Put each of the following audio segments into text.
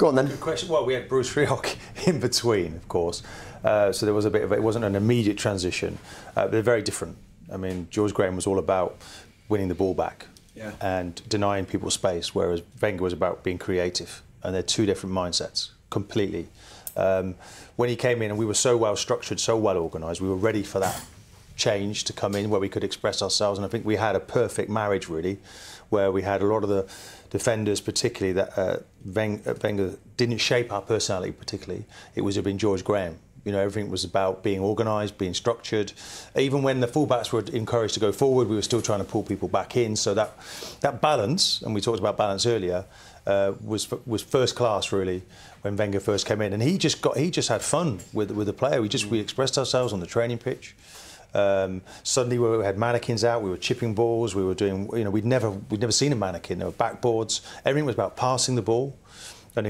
Go on then. Good question. Well, we had Bruce Rioch in between, of course. So there was a bit of it wasn't an immediate transition. They're very different. I mean, George Graham was all about winning the ball back and denying people space, whereas Wenger was about being creative. And they're two different mindsets, completely. When he came in, and we were so well structured, so well organised, we were ready for that change to come in where we could express ourselves. And I think we had a perfect marriage, really, where we had a lot of the defenders, particularly, that Wenger didn't shape our personality particularly. It was been George Graham. You know, everything was about being organised, being structured. Even when the fullbacks were encouraged to go forward, we were still trying to pull people back in. So that balance, and we talked about balance earlier, was first class, really, when Wenger first came in. And he just had fun with the player. We expressed ourselves on the training pitch. Suddenly we had mannequins out, we were chipping balls, we were doing, you know, we'd never seen a mannequin. There were backboards. Everything was about passing the ball and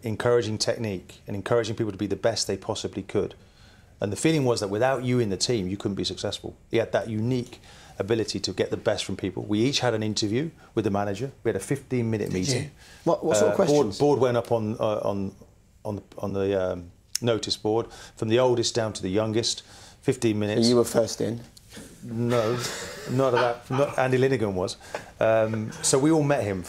encouraging technique and encouraging people to be the best they possibly could. And the feeling was that without you in the team, you couldn't be successful. He had that unique ability to get the best from people. We each had an interview with the manager. We had a 15-minute meeting. What sort of questions? Board went up on the notice board, from the oldest down to the youngest. 15 minutes. And you were first in? No, not that. Andy Linnigan was. So we all met him,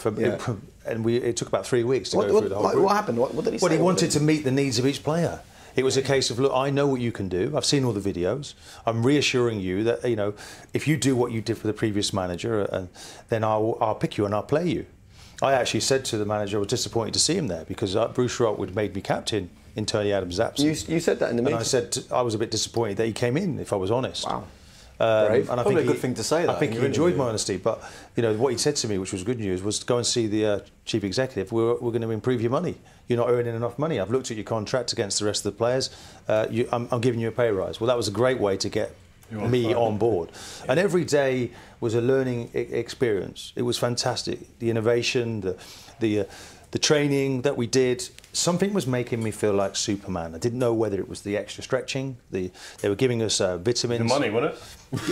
and it took about 3 weeks to go through the whole group. What happened? What did he say? Well, he wanted to meet the needs of each player. It was a case of, look, I know what you can do. I've seen all the videos. I'm reassuring you that, you know, if you do what you did for the previous manager, then I'll pick you and I'll play you. I actually said to the manager I was disappointed to see him there because Bruce Rioch would made me captain in Tony Adams' absence. You said that in the meeting. And I said I was a bit disappointed that he came in, if I was honest. Wow. Brave. And I Probably think a good thing to say. I think he enjoyed my honesty, but you know what he said to me, which was good news, was go and see the chief executive. We're going to improve your money. You're not earning enough money. I've looked at your contract against the rest of the players. I'm giving you a pay rise. Well, that was a great way to get me on board. And every day was a learning experience. It was fantastic. The innovation, the training that we did, something was making me feel like Superman. I didn't know whether it was the extra stretching. They were giving us vitamins. The money, wasn't it?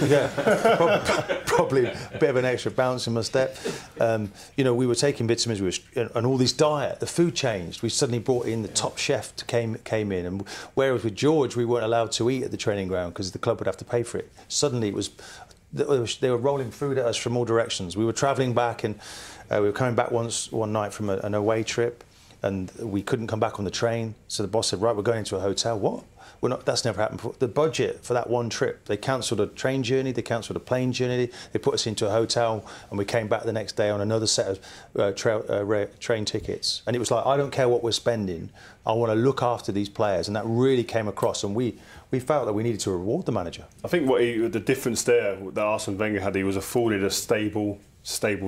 Yeah, probably a bit of an extra bounce in my step. You know, we were taking vitamins, and all this diet, the food changed. We suddenly brought in the top chef came in, and whereas with George we weren't allowed to eat at the training ground because the club would have to pay for it. Suddenly it was, they were rolling food at us from all directions. We were travelling back, and we were coming back one night from an away trip, and we couldn't come back on the train. So the boss said, right, we're going to a hotel. What? We're not, that's never happened before. The budget for that one trip, they cancelled a train journey, they cancelled a plane journey, they put us into a hotel, and we came back the next day on another set of train tickets. And it was like, I don't care what we're spending, I want to look after these players. And that really came across, and we felt that we needed to reward the manager. I think the difference there that Arsene Wenger had, he was afforded a stable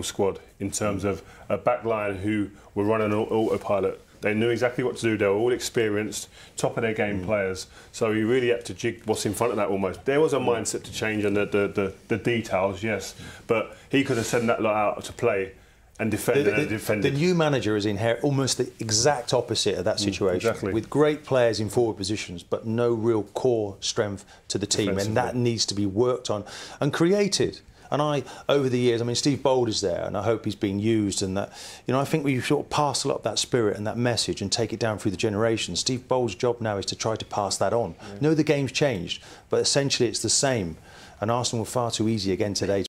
squad in terms of a backline who were running on autopilot. They knew exactly what to do. They were all experienced, top of their game players. So he really had to jig what's in front of that almost. There was a mindset to change and the details, yes. But he could have sent that lot out to play and defend and defended. The new manager is almost the exact opposite of that situation. Exactly. With great players in forward positions, but no real core strength to the team. And that needs to be worked on and created. And over the years, I mean, Steve Bold is there, and I hope he's being used. And that, you know, I think we sort of pass a lot of that spirit and that message and take it down through the generations. Steve Bold's job now is to try to pass that on. No, the game's changed, but essentially it's the same. And Arsenal were far too easy again today.